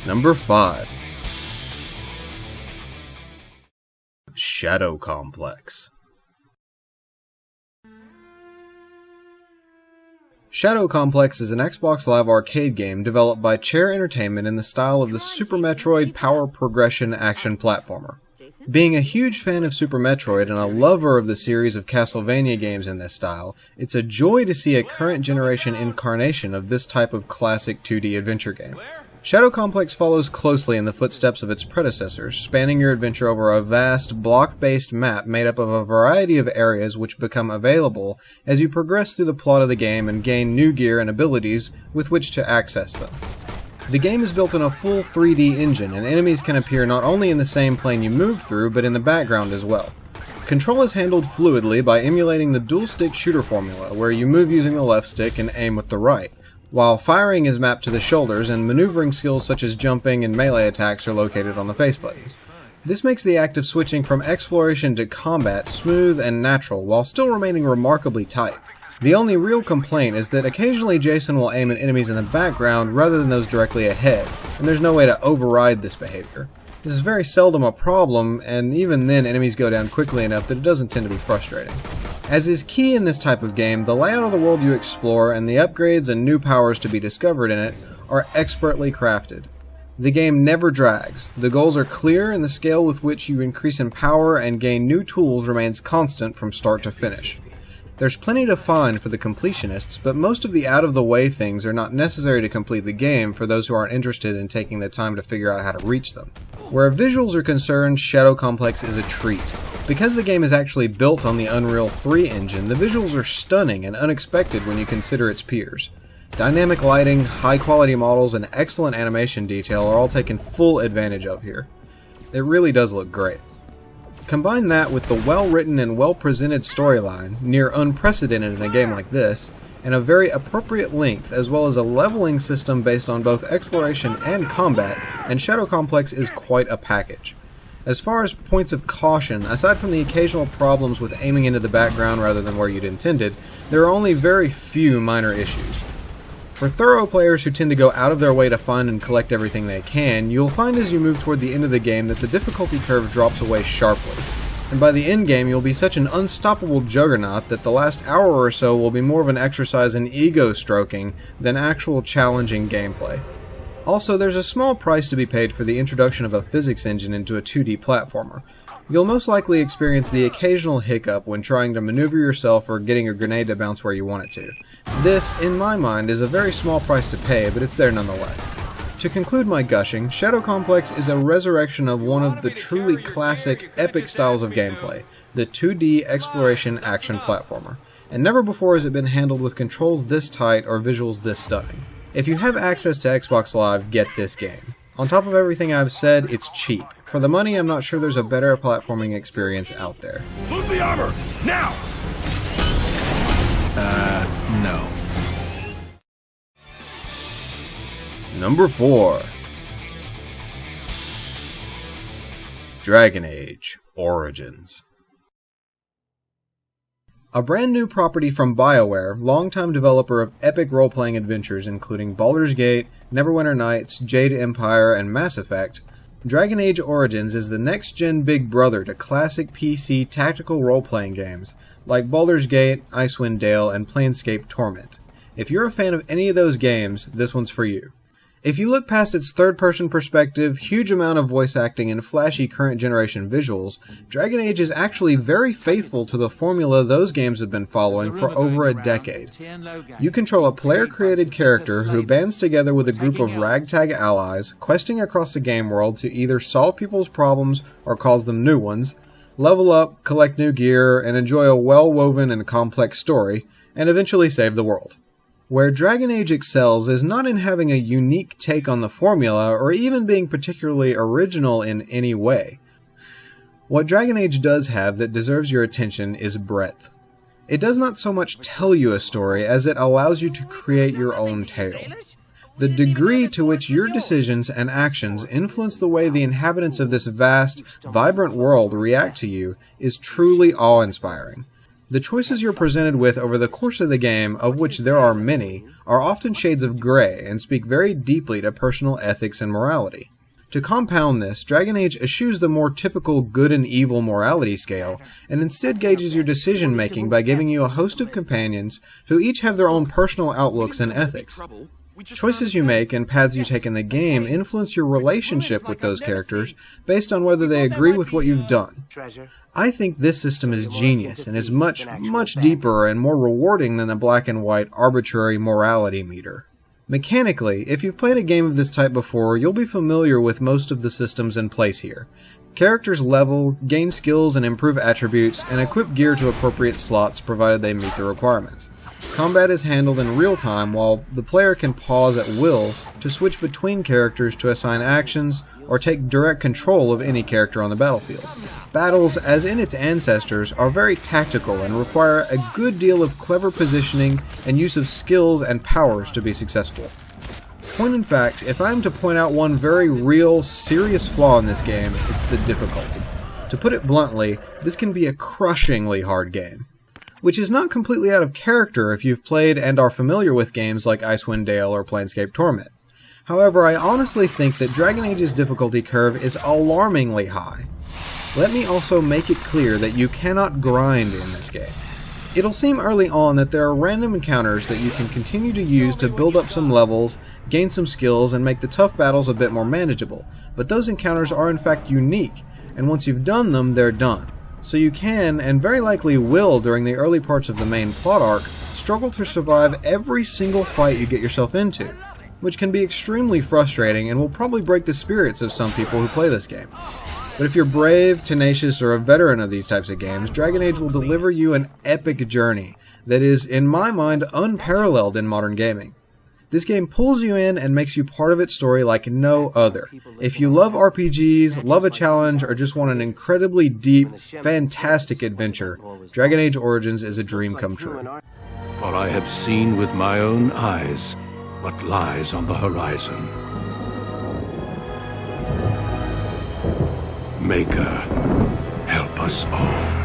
Number 5. Shadow Complex. Shadow Complex is an Xbox Live arcade game developed by Chair Entertainment in the style of the Super Metroid power progression action platformer. Being a huge fan of Super Metroid and a lover of the series of Castlevania games in this style, it's a joy to see a current generation incarnation of this type of classic 2D adventure game. Shadow Complex follows closely in the footsteps of its predecessors, spanning your adventure over a vast, block-based map made up of a variety of areas which become available as you progress through the plot of the game and gain new gear and abilities with which to access them. The game is built on a full 3D engine, and enemies can appear not only in the same plane you move through, but in the background as well. Control is handled fluidly by emulating the dual-stick shooter formula, where you move using the left stick and aim with the right, while firing is mapped to the shoulders and maneuvering skills such as jumping and melee attacks are located on the face buttons. This makes the act of switching from exploration to combat smooth and natural while still remaining remarkably tight. The only real complaint is that occasionally Jason will aim at enemies in the background rather than those directly ahead, and there's no way to override this behavior. This is very seldom a problem, and even then enemies go down quickly enough that it doesn't tend to be frustrating. As is key in this type of game, the layout of the world you explore and the upgrades and new powers to be discovered in it are expertly crafted. The game never drags, the goals are clear, and the scale with which you increase in power and gain new tools remains constant from start to finish. There's plenty to find for the completionists, but most of the out-of-the-way things are not necessary to complete the game for those who aren't interested in taking the time to figure out how to reach them. Where visuals are concerned, Shadow Complex is a treat. Because the game is actually built on the Unreal 3 engine, the visuals are stunning and unexpected when you consider its peers. Dynamic lighting, high-quality models, and excellent animation detail are all taken full advantage of here. It really does look great. Combine that with the well-written and well-presented storyline, near unprecedented in a game like this, and a very appropriate length, as well as a leveling system based on both exploration and combat, and Shadow Complex is quite a package. As far as points of caution, aside from the occasional problems with aiming into the background rather than where you'd intended, there are only very few minor issues. For thorough players who tend to go out of their way to find and collect everything they can, you'll find as you move toward the end of the game that the difficulty curve drops away sharply. And by the end game, you'll be such an unstoppable juggernaut that the last hour or so will be more of an exercise in ego stroking than actual challenging gameplay. Also, there's a small price to be paid for the introduction of a physics engine into a 2D platformer. You'll most likely experience the occasional hiccup when trying to maneuver yourself or getting a grenade to bounce where you want it to. This, in my mind, is a very small price to pay, but it's there nonetheless. To conclude my gushing, Shadow Complex is a resurrection of one of the truly classic, epic styles of gameplay, the 2D exploration action platformer, and never before has it been handled with controls this tight or visuals this stunning. If you have access to Xbox Live, get this game. On top of everything I've said, it's cheap. For the money, I'm not sure there's a better platforming experience out there. Move the armor! Now! No. Number 4. Dragon Age Origins. A brand new property from BioWare, longtime developer of epic role-playing adventures including Baldur's Gate, Neverwinter Nights, Jade Empire, and Mass Effect, Dragon Age Origins is the next-gen big brother to classic PC tactical role-playing games like Baldur's Gate, Icewind Dale, and Planescape Torment. If you're a fan of any of those games, this one's for you. If you look past its third-person perspective, huge amount of voice acting, and flashy current-generation visuals, Dragon Age is actually very faithful to the formula those games have been following for over a decade. You control a player-created character who bands together with a group of ragtag allies, questing across the game world to either solve people's problems or cause them new ones, level up, collect new gear, and enjoy a well-woven and complex story, and eventually save the world. Where Dragon Age excels is not in having a unique take on the formula or even being particularly original in any way. What Dragon Age does have that deserves your attention is breadth. It does not so much tell you a story as it allows you to create your own tale. The degree to which your decisions and actions influence the way the inhabitants of this vast, vibrant world react to you is truly awe-inspiring. The choices you're presented with over the course of the game, of which there are many, are often shades of gray and speak very deeply to personal ethics and morality. To compound this, Dragon Age eschews the more typical good and evil morality scale, and instead gauges your decision-making by giving you a host of companions who each have their own personal outlooks and ethics. Choices you make and paths you take in the game influence your relationship with those characters based on whether they agree with what you've done. I think this system is genius and is much, much deeper and more rewarding than the black and white arbitrary morality meter. Mechanically, if you've played a game of this type before, you'll be familiar with most of the systems in place here. Characters level, gain skills and improve attributes, and equip gear to appropriate slots provided they meet the requirements. Combat is handled in real time, while the player can pause at will to switch between characters to assign actions or take direct control of any character on the battlefield. Battles, as in its ancestors, are very tactical and require a good deal of clever positioning and use of skills and powers to be successful. Point in fact, if I am to point out one very real, serious flaw in this game, it's the difficulty. To put it bluntly, this can be a crushingly hard game. Which is not completely out of character if you've played and are familiar with games like Icewind Dale or Planescape Torment. However, I honestly think that Dragon Age's difficulty curve is alarmingly high. Let me also make it clear that you cannot grind in this game. It'll seem early on that there are random encounters that you can continue to use to build up some levels, gain some skills, and make the tough battles a bit more manageable, but those encounters are in fact unique, and once you've done them, they're done. So you can, and very likely will during the early parts of the main plot arc, struggle to survive every single fight you get yourself into, which can be extremely frustrating and will probably break the spirits of some people who play this game. But if you're brave, tenacious, or a veteran of these types of games, Dragon Age will deliver you an epic journey that is, in my mind, unparalleled in modern gaming. This game pulls you in and makes you part of its story like no other. If you love RPGs, love a challenge, or just want an incredibly deep, fantastic adventure, Dragon Age Origins is a dream come true. For I have seen with my own eyes what lies on the horizon. Maker, help us all.